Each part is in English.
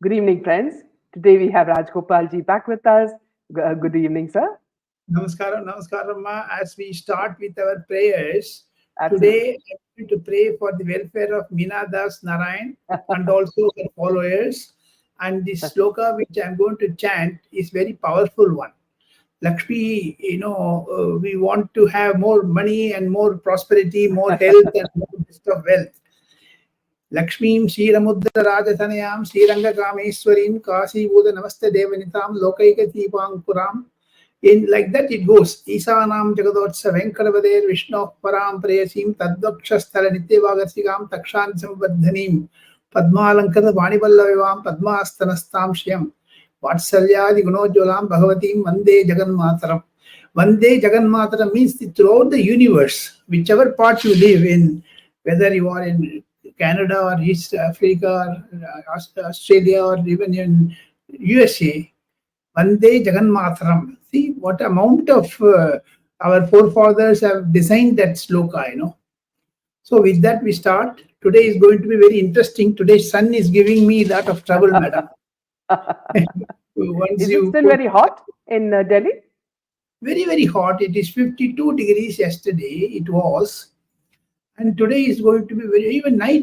Good evening, friends. Today we have Rajagopal back with us. Good evening, sir. Namaskaram, Namaskaram, Ma. As we start with our prayers, today Absolutely. I'm going to pray for the welfare of Meena Das Narayan and also her followers. And this sloka which I'm going to chant is very powerful one. Lakshmi, we want to have more money and more prosperity, more health and more best of wealth. Lakshmim Shiramudrarajatanayam Srirangakameశ్వరీం Kasibhuda Namaste Devanitam Lokaika Deepankuram. In like that it goes. Isanam Jagadotsa Venkadavader Vishnu Param Preyasim Tadvakshasthala Nityavagarsikam Takshan Samvardhanim Padmalankara Vanipallavivam Padmastanastam Shyam Vatsalyadi Gunojwalam Bhagavatim Vande Jaganmataram. Vande Jaganmataram means throughout the universe, whichever part you live in, whether you are in Canada or East Africa or Australia or even in USA, Vande Jaganmataram. See what amount of our forefathers have designed that sloka, So with that we start. Today is going to be very interesting. Today's sun is giving me a lot of trouble, madam. Once Is it you still put very hot in Delhi? very, very hot. It is 52 degrees yesterday. It was. And today is going to be even high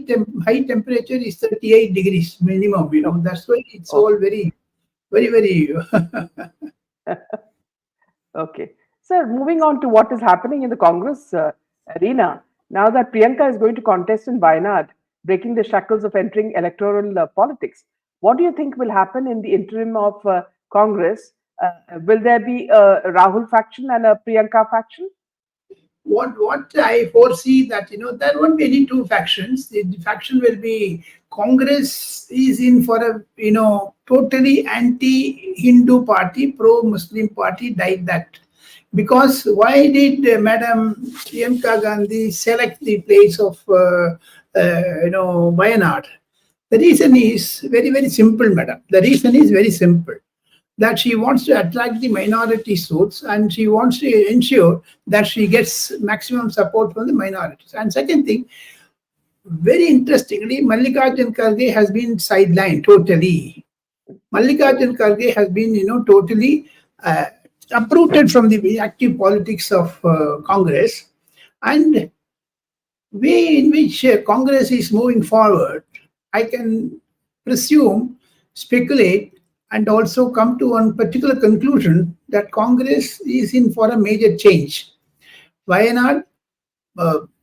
temperature is 38 degrees minimum, That's why it's all very, very, very. Okay. Sir, moving on to what is happening in the Congress arena. Now that Priyanka is going to contest in Wayanad, breaking the shackles of entering electoral politics, what do you think will happen in the interim of Congress? Will there be a Rahul faction and a Priyanka faction? What I foresee that there won't be any two factions. The faction will be Congress is in for a totally anti-Hindu party, pro-Muslim party like that. Because why did Madam Priyanka Gandhi select the place of Wayanad? The reason is very, very simple, madam. The reason is very simple, that she wants to attract the minority suits and she wants to ensure that she gets maximum support from the minorities. And second thing, very interestingly, Mallikarjun Kharge has been sidelined totally. Mallikarjun Kharge has been, totally uprooted from the active politics of Congress. And way in which Congress is moving forward, I can presume, speculate, and also come to one particular conclusion that Congress is in for a major change. Wayanad,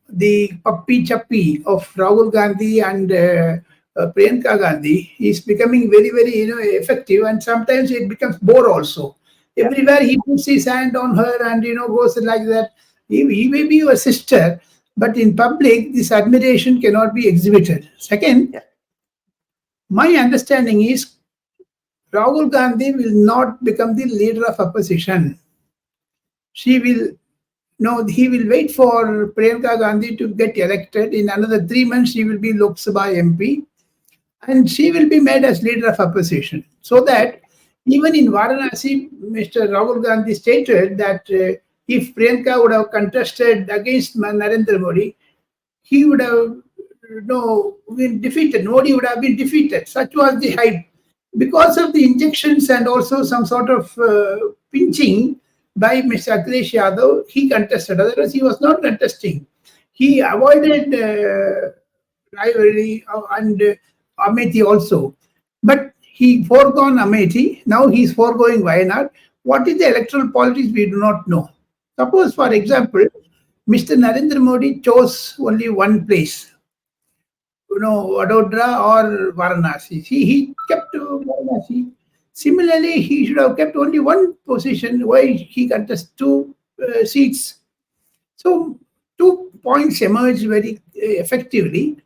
the puppy chappi of Rahul Gandhi and Priyanka Gandhi is becoming very, very effective, and sometimes it becomes bore also. Yeah. Everywhere he puts his hand on her and goes like that. He may be your sister, but in public this admiration cannot be exhibited. Second, my understanding is Rahul Gandhi will not become the leader of opposition. He will wait for Priyanka Gandhi to get elected. In another 3 months, she will be Lok Sabha MP, and she will be made as leader of opposition. So that even in Varanasi, Mr. Rahul Gandhi stated that if Priyanka would have contested against Narendra Modi, he would have been defeated. Modi would have been defeated. Such was the hype. Because of the injections and also some sort of pinching by Mr. Akhilesh Yadav, he contested. Otherwise, he was not contesting. He avoided rivalry and Amethi also. But he foregone Amethi. Now he is foregoing Wayanad. What is the electoral politics? We do not know. Suppose, for example, Mr. Narendra Modi chose only one place. Vadodara or Varanasi. He kept Varanasi. Similarly, he should have kept only one position. Why he contests 2 seats? So 2 points emerge very effectively.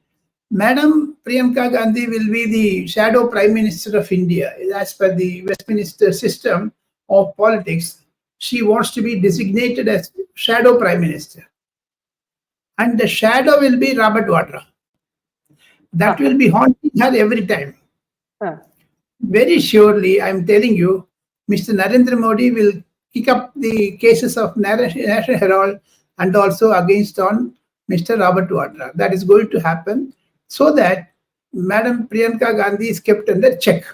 Madam Priyanka Gandhi will be the shadow Prime Minister of India. As per the Westminster system of politics, she wants to be designated as shadow Prime Minister. And the shadow will be Robert Vadra. That will be haunting her every time. Very surely, I am telling you, Mr. Narendra Modi will pick up the cases of National Herald and also against on Mr. Robert Vadra. That is going to happen so that Madam Priyanka Gandhi is kept under check.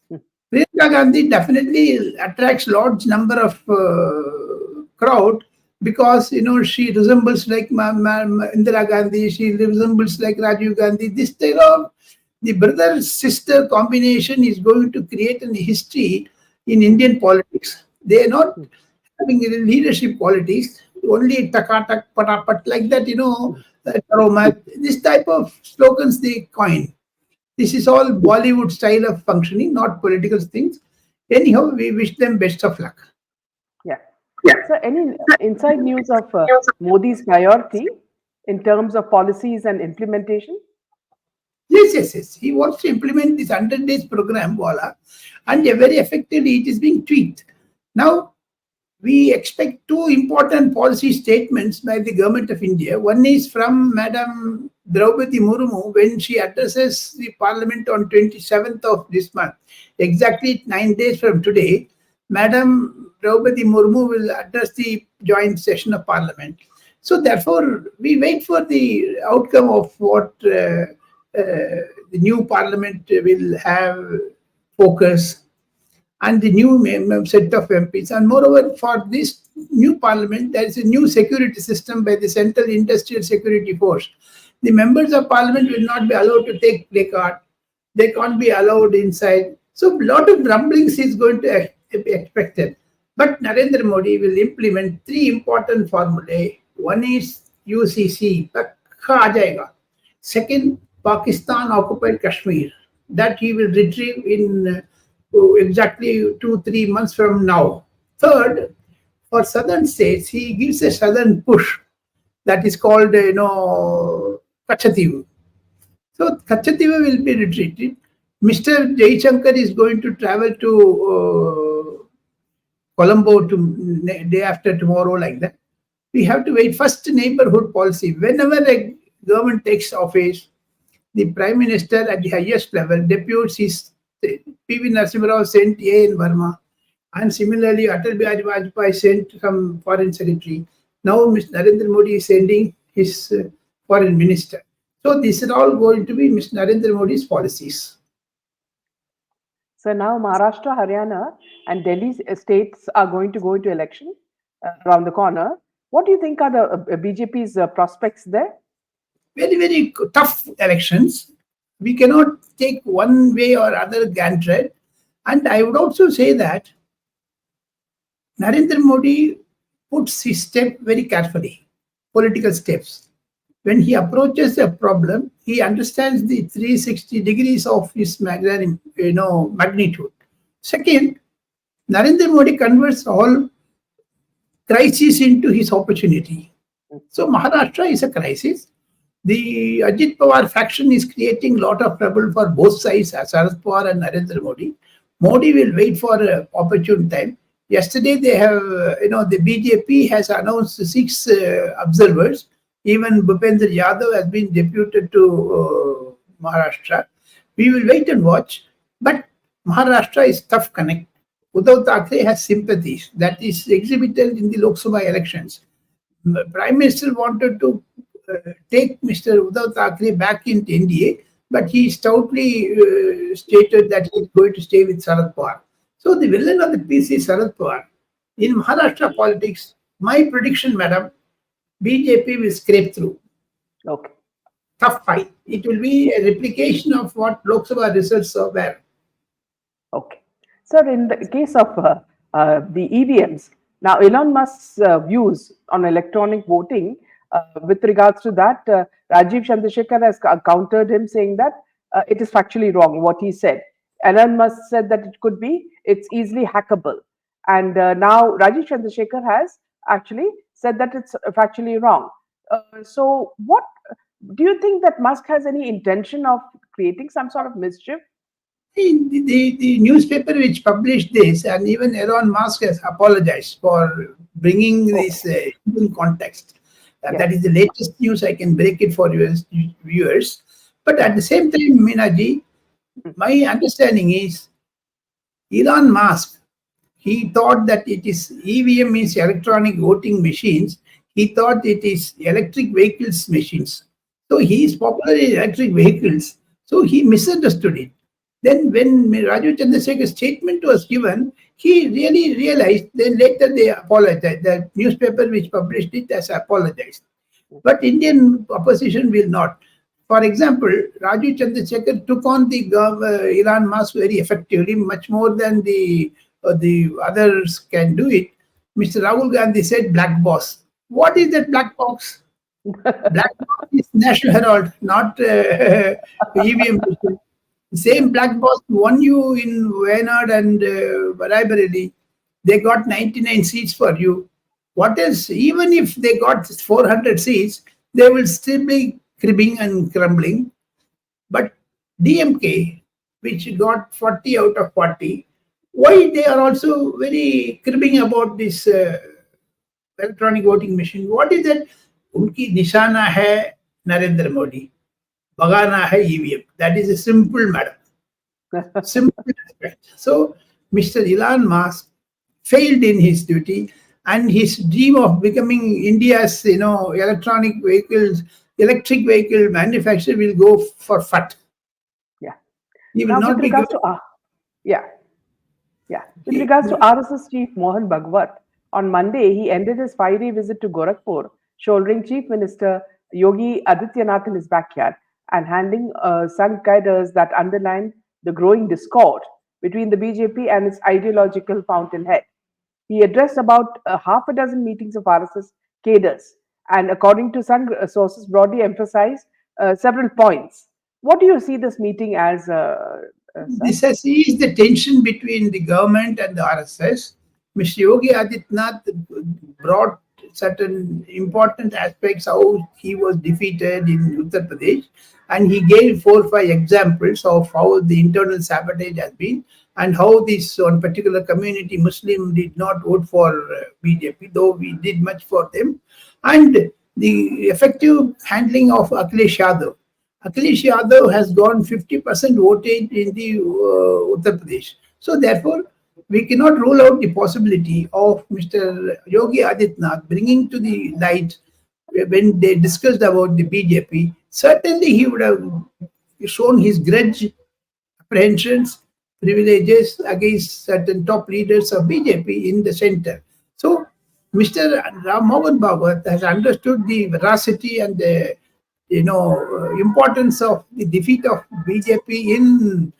Hmm. Priyanka Gandhi definitely attracts large number of crowd because she resembles like Indira Gandhi, she resembles like Rajiv Gandhi. This type of the brother sister combination is going to create a history in Indian politics. They are not Hmm. having leadership qualities, only takatak patapat like that. This type of slogans they coin. This is all Bollywood style of functioning, not political things. Anyhow, we wish them best of luck. Yeah. So, any inside news of Modi's priority in terms of policies and implementation? Yes, yes, yes. He wants to implement this 100 days program, voila, and very effectively it is being tweaked. Now, we expect two important policy statements by the government of India. One is from Madam Draupadi Murmu when she addresses the parliament on 27th of this month. Exactly 9 days from today, Madam Draupadi Murmu will address the joint session of parliament. So therefore, we wait for the outcome of what the new parliament will have focus and the new set of MPs. And moreover, for this new parliament, there is a new security system by the Central Industrial Security Force. The members of parliament will not be allowed to take play card. They can't be allowed inside. So a lot of rumblings is going to be expected. But Narendra Modi will implement three important formulae. One is UCC, pakka aa jayega. Second, Pakistan occupied Kashmir, that he will retrieve in exactly 2-3 months from now. Third, for southern states, he gives a southern push that is called, Kachativu. So Kachativu will be retreated. Mr. Jaishankar is going to travel to Colombo to day after tomorrow, like that. We have to wait. First, neighborhood policy. Whenever a government takes office, the Prime Minister at the highest level deputes his P.V. Narasimha Rao sent A.N. Verma, and similarly Atal Bihari Vajpayee sent some foreign secretary. Now Mr. Narendra Modi is sending his foreign minister. So these are all going to be Mr. Narendra Modi's policies. So now Maharashtra, Haryana, and Delhi states are going to go into election around the corner. What do you think are the BJP's prospects there? Very, very tough elections. We cannot take one way or other gantry. And I would also say that Narendra Modi puts his step very carefully, political steps. When he approaches a problem, he understands the 360 degrees of his magnitude. Second, Narendra Modi converts all crises into his opportunity. So Maharashtra is a crisis. The Ajit Pawar faction is creating a lot of trouble for both sides, Sharad Pawar and Narendra Modi. Modi will wait for an opportune time. Yesterday, they have, the BJP has announced 6 observers. Even Bhupendra Yadav has been deputed to Maharashtra. We will wait and watch. But Maharashtra is tough connect. Udhav Thackeray has sympathies that is exhibited in the Lok Sabha elections. The Prime Minister wanted to take Mr. Udhav Thackeray back into NDA, but he stoutly stated that he is going to stay with Sharad Pawar. So the villain of the piece is Sharad Pawar. In Maharashtra politics, my prediction, madam, BJP will scrape through. Okay. Tough fight. It will be a replication of what Lok Sabha results were. Okay. Sir, in the case of the EVMs, now Elon Musk's views on electronic voting, with regards to that, Rajiv Chandrasekhar has countered him, saying that it is factually wrong what he said. Elon Musk said that it's easily hackable. And now Rajiv Chandrasekhar has actually said that it's factually wrong. So what do you think that Musk has any intention of creating some sort of mischief? The newspaper which published this, and even Elon Musk has apologized for bringing this in context. That is the latest news. I can break it for your viewers. But at the same time, Minaji, my understanding is Elon Musk, he thought that it is EVM means electronic voting machines. He thought it is electric vehicles machines. So he is popular in electric vehicles. So he misunderstood it. Then when Raju Chandrasekhar's statement was given, he really realized. Then later they apologized. The newspaper which published it has apologized. But Indian opposition will not. For example, Raju Chandrasekhar took on the Elon Musk very effectively, much more than the others can do it. Mr. Rahul Gandhi said black box. What is that black box? Black box is National Herald, not EVM. Same black box won you in Wayanad and Raebareli. They got 99 seats for you. What else? Even if they got 400 seats, they will still be cribbing and crumbling. But DMK, which got 40 out of 40, why they are also very cribbing about this electronic voting machine? What is that? Unki nishana hai Narendra Modi. Bagana hai EVM. That is a simple matter. Simple aspect. So Mr. Elon Musk failed in his duty, and his dream of becoming India's electric vehicle manufacturer will go for fat. Yeah. He will Now, not with be regards given. to yeah, yeah. With regards to RSS chief Mohan Bhagwat, on Monday he ended his 5-day visit to Gorakhpur, shouldering Chief Minister Yogi Adityanath in his backyard and handing sun guiders that underlined the growing discord between the BJP and its ideological fountainhead. He addressed about half a dozen meetings of RSS cadres, and according to some sources, broadly emphasized several points. What do you see this meeting as, sir? This has eased the tension between the government and the RSS. Mr. Yogi Adityanath brought certain important aspects how he was defeated in Uttar Pradesh, and he gave 4 or 5 examples of how the internal sabotage has been and how this one particular community, Muslim, did not vote for BJP, though we did much for them, and the effective handling of Akhilesh Yadav. Akhilesh Yadav has gone 50% voted in the Uttar Pradesh. So therefore, we cannot rule out the possibility of Mr. Yogi Adityanath bringing to the light when they discussed about the BJP. Certainly, he would have shown his grudge, apprehensions, privileges against certain top leaders of BJP in the center. So, Mr. Ram Mohan Bhagwat has understood the veracity and the importance of the defeat of BJP in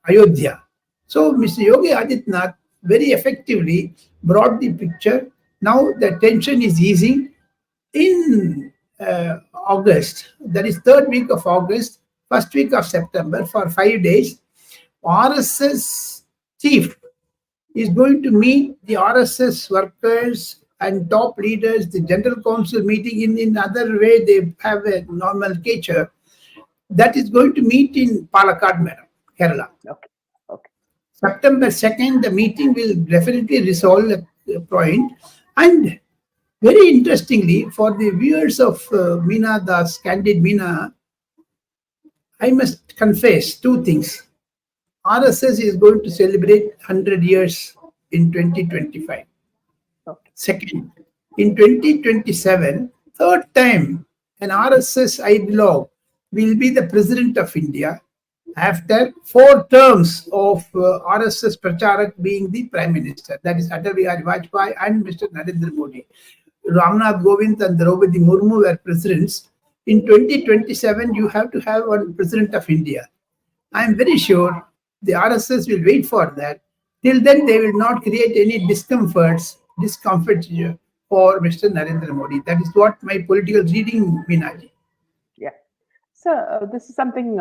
Ayodhya. So Mr. Yogi Adityanath very effectively brought the picture. Now the tension is easing. In August, that is third week of August, first week of September, for 5 days, RSS chief is going to meet the RSS workers and top leaders, the general council meeting in other way, they have a normal nature. That is going to meet in Palakkad, Madam, Kerala. Okay. Okay. September 2nd, the meeting will definitely resolve the point. And very interestingly, for the viewers of Meena Das, Candid Meena, I must confess 2 things. RSS is going to celebrate 100 years in 2025. Okay. Second, in 2027, third time, an RSS ideologue will be the President of India after 4 terms of RSS Pracharak being the Prime Minister. That is Atal Bihari Vajpayee and Mr. Narendra Modi. Ramnath Govind and Draupadi Murmu were presidents. In 2027, you have to have one President of India. I am very sure the RSS will wait for that. Till then, they will not create any discomfort for Mr. Narendra Modi. That is what my political reading, Minaji. Yeah. So this is something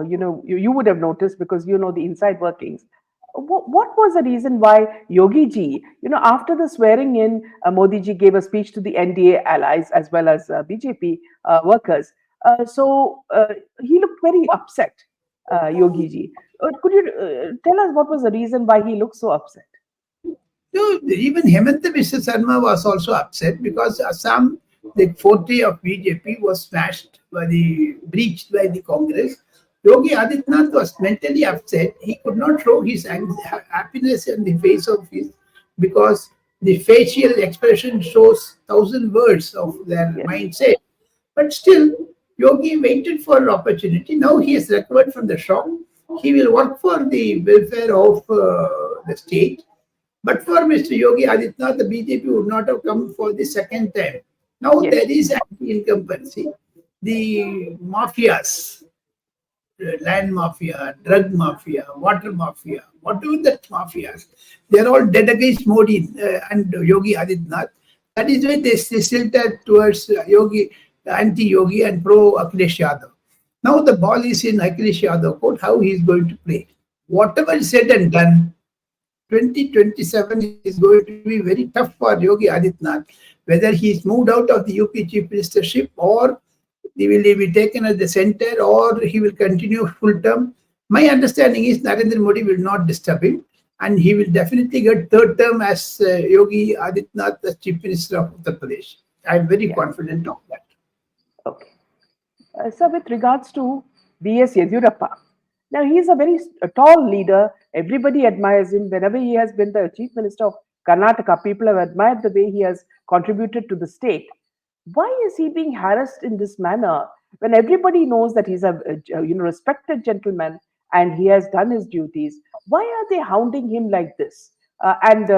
you would have noticed because you know the inside workings. What was the reason why Yogi ji, after the swearing in, Modi ji gave a speech to the NDA allies as well as BJP workers. So he looked very upset, Yogi ji. Could you tell us what was the reason why he looked so upset? No, even Hemanta Biswa Sarma was also upset because Assam, the forte of BJP, was breached by the Congress. Yogi Adityanath was mentally upset. He could not show his happiness in the face of his, because the facial expression shows 1,000 words of their mindset. But still, Yogi waited for an opportunity. Now he has recovered from the shock. He will work for the welfare of the state. But for Mr. Yogi Adityanath, the BJP would not have come for the second time. Now Yes. there is anti-incumbency. The mafias, land mafia, drug mafia, water mafia, whatever that mafias, they are all dead against Modi and Yogi Adityanath. That is why they tilted towards Yogi, anti-Yogi and pro-Akhilesh Yadav. Now the ball is in Akhilesh Yadav court, how he is going to play. Whatever is said and done, 2027 is going to be very tough for Yogi Adityanath, whether he is moved out of the UP chief ministership or he will be taken as the center or he will continue full term. My understanding is Narendra Modi will not disturb him and he will definitely get third term as Yogi Adityanath, the chief minister of Uttar Pradesh. I am very confident of that. Okay. So, with regards to B.S. Yediyurappa, now he is a very tall leader. Everybody admires him. Whenever he has been the chief minister of Karnataka, people have admired the way he has contributed to the state. Why is he being harassed in this manner when everybody knows that he's a respected gentleman and he has done his duties? Why are they hounding him like this? And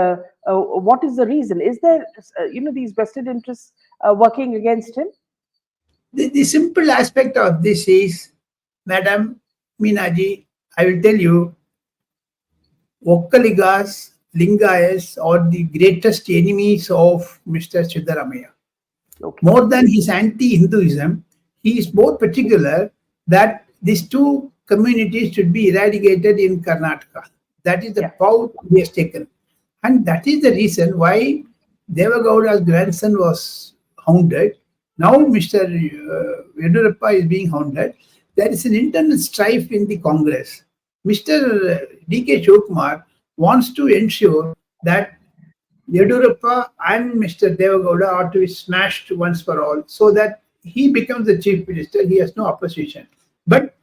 what is the reason? Is there these vested interests working against him? The simple aspect of this is, Madam Meenaji, I will tell you, Vokkaligas, Lingayas are the greatest enemies of Mr. Siddaramaiah. Okay. More than his anti-Hinduism, he is more particular that these two communities should be eradicated in Karnataka. That is the vow he has taken. And that is the reason why Devagowda's grandson was hounded. Now Mr. Yediyurappa is being hounded. There is an internal strife in the Congress. Mr. D.K. Shivakumar wants to ensure that Yediyurappa and Mr. Devagowda are to be smashed once for all so that he becomes the chief minister. He has no opposition. But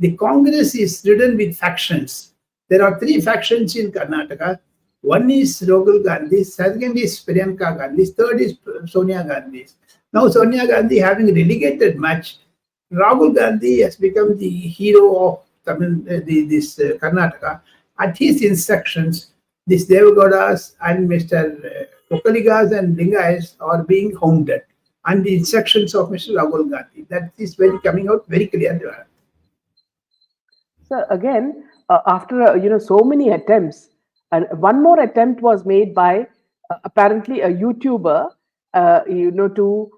the Congress is ridden with factions. There are three factions in Karnataka. One is Rahul Gandhi, second is Priyanka Gandhi, third is Sonia Gandhi. Now Sonia Gandhi having relegated much, Rahul Gandhi has become the hero of this Karnataka. At his instructions, these Devagowdas and Mr. Vokkaligas and Lingayas are being hounded. And the instructions of Mr. Rahul Gandhi. That is coming out very clearly. So again, after so many attempts, and one more attempt was made by apparently a YouTuber, to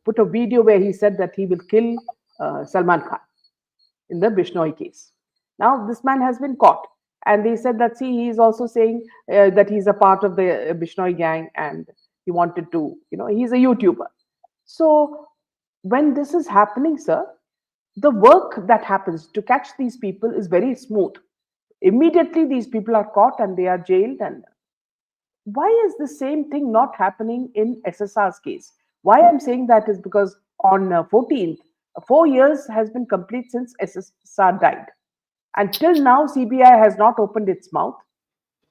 put a video where he said that he will kill Salman Khan in the Bishnoi case. Now this man has been caught, and they said that he is also saying that he's a part of the Bishnoi gang, and he wanted to, he's a YouTuber. So when this is happening, sir, the work that happens to catch these people is very smooth. Immediately, these people are caught and they are jailed. And why is the same thing not happening in SSR's case? Why I'm saying that is because on 14th, 4 years has been complete since SSR died. Until now, CBI has not opened its mouth.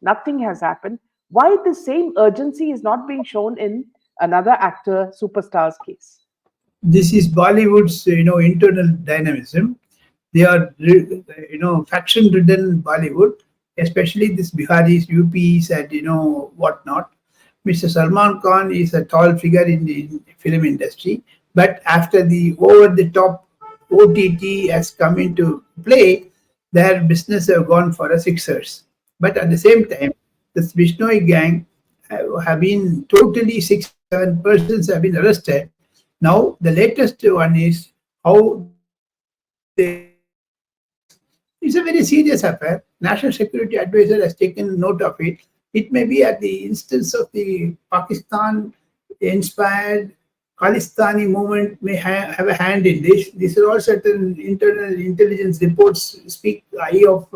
Nothing has happened. Why the same urgency is not being shown in another actor, superstar's case? This is Bollywood's, internal dynamism. They are, faction-ridden Bollywood, especially this Biharis, UPs, and whatnot. Mr. Salman Khan is a tall figure in the film industry, but after the over-the-top OTT has come into play, their business have gone for a sixers. But at the same time, this Bishnoi gang have been totally 6-7 persons have been arrested. Now the latest one is how they. It's a very serious affair. National Security Advisor has taken note of it. It may be at the instance of the Pakistan-inspired Khalistani movement may have a hand in this. These are all certain internal intelligence reports speak of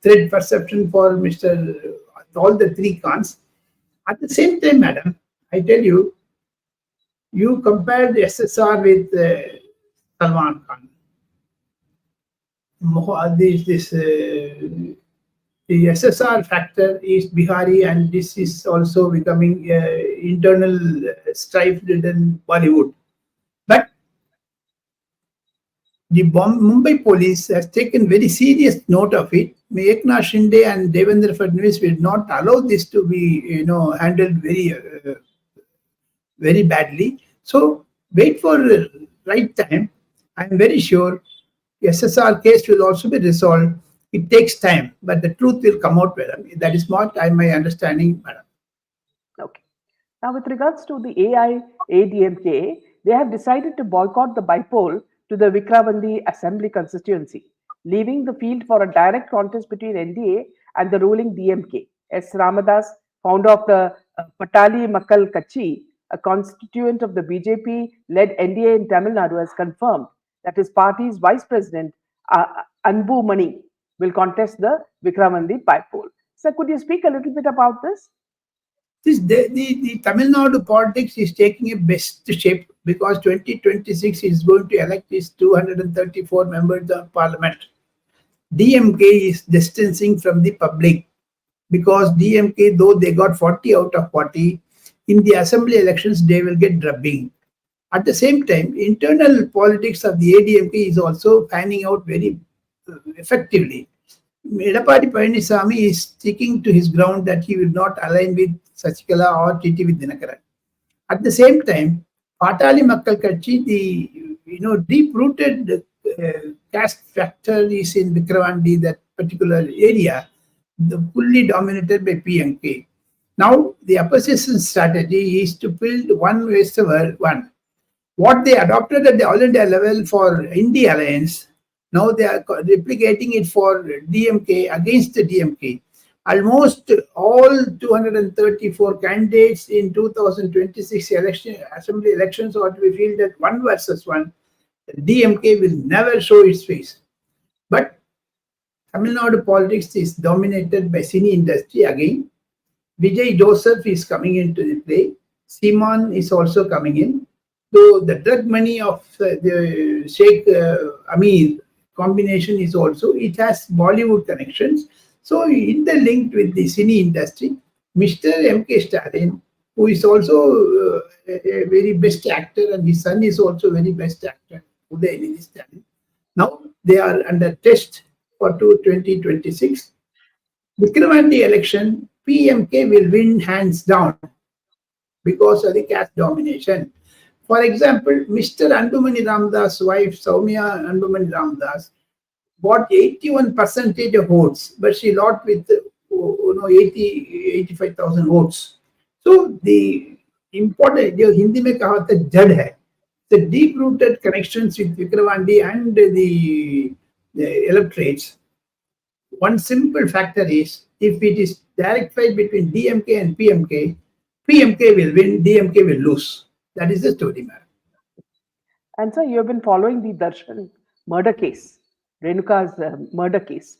threat perception for all the three Khans. At the same time, madam, I tell you, you compare the SSR with Salman Khan. The SSR factor is Bihari, and this is also becoming internal strife-ridden Bollywood. But The Mumbai police has taken very serious note of it. Eknath Shinde and Devendra Fadnavis will not allow this to be, handled very badly. So wait for the right time. I'm very sure SSR case will also be resolved. It takes time, but the truth will come out, madam. That is what my understanding, madam. Okay. Now, with regards to the AIADMK, they have decided to boycott the bypoll to the Vikravandi Assembly constituency, leaving the field for a direct contest between NDA and the ruling DMK. S. Ramadas, founder of the Patali Makkal Kachi, a constituent of the BJP-led NDA in Tamil Nadu, has confirmed that his party's vice president, uh, Anbu Mani, will contest the Vikramandi bypoll. Sir, could you speak a little bit about this? The Tamil Nadu politics is taking a best shape because 2026 is going to elect its 234 members of parliament. DMK is distancing from the public because DMK, though they got 40 out of 40, in the assembly elections they will get drubbing. At the same time, internal politics of the ADMK is also panning out very effectively. Edapadi Palaniswamy is sticking to his ground that he will not align with Sachikala or TTV Dinakaran. At the same time, Patali Makkal Kachi, the deep-rooted caste factor is in Vikravandi, that particular area, fully dominated by PMK. Now, the opposition strategy is to build one western one. What they adopted at the All India level for India Alliance, now they are replicating it for DMK against the DMK. Almost all 234 candidates in 2026 assembly elections are to be fielded one versus one. The DMK will never show its face. But Tamil Nadu politics is dominated by cine industry again. Vijay Joseph is coming into the play. Seaman is also coming in. So the drug money of the Sheikh Amir combination is also, it has Bollywood connections. So interlinked with the cine industry, Mr. M.K. Stalin, who is also a very best actor, and his son is also very best actor, Udhav Stalin. Now they are under test for 2026. Vikramandi election, PMK will win hands down because of the caste domination. For example, Mr. Andumani Ramdas' wife, Soumya Andumani Ramdas, got 81% of votes, but she lost with 85,000 votes. So the important, जो हिंदी में कहा था जड़ है, the deep-rooted connections with Vikravandi and the electorates. One simple factor is, if it is direct fight between DMK and PMK, PMK will win, DMK will lose. That is the story, madam. And sir, you have been following the Darshan murder case, Renuka's murder case.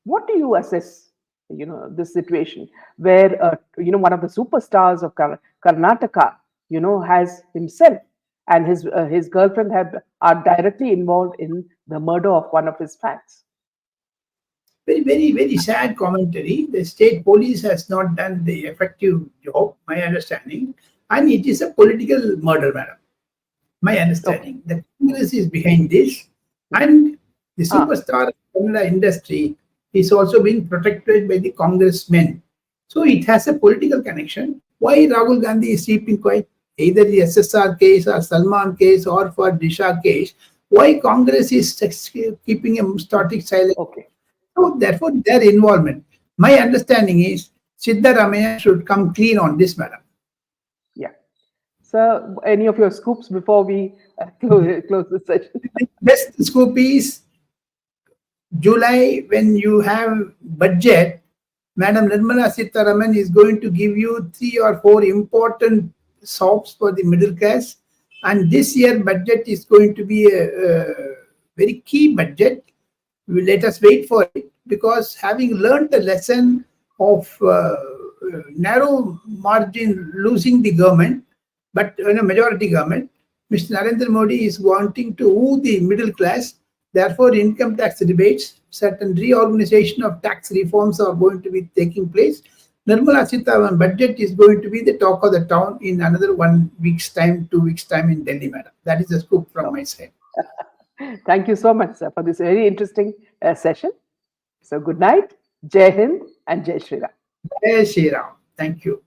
What do you assess, this situation where, one of the superstars of Karnataka, has himself and his girlfriend are directly involved in the murder of one of his fans? Very, very, very sad commentary. The state police has not done the effective job, my understanding, and it is a political murder, madam. My understanding. Okay. The Congress is behind this, and the superstar of Kannada industry is also being protected by the congressmen. So it has a political connection. Why Rahul Gandhi is keeping quiet? Either the SSR case or Salman case or for Disha case. Why Congress is keeping a static silence? Okay. So therefore, their involvement. My understanding is Siddharamaya should come clean on this, madam. Yeah. So, any of your scoops before we close this session? The best scoop is July, when you have budget, Madam Nirmala Sitharaman is going to give you 3 or 4 important sops for the middle class. And this year budget is going to be a very key budget. Let us wait for it, because having learned the lesson of narrow margin losing the government, but majority government, Mr. Narendra Modi is wanting to woo the middle class. Therefore, income tax rebates, certain reorganization of tax reforms are going to be taking place. Nirmala Sitharaman budget is going to be the talk of the town in another 1 week's time, 2 weeks' time in Delhi, madam. That is the scoop from my side. Thank you so much, sir, for this very interesting session. So, good night, Jai Hind, and Jai Shri Ram. Jai Shri Ram. Thank you.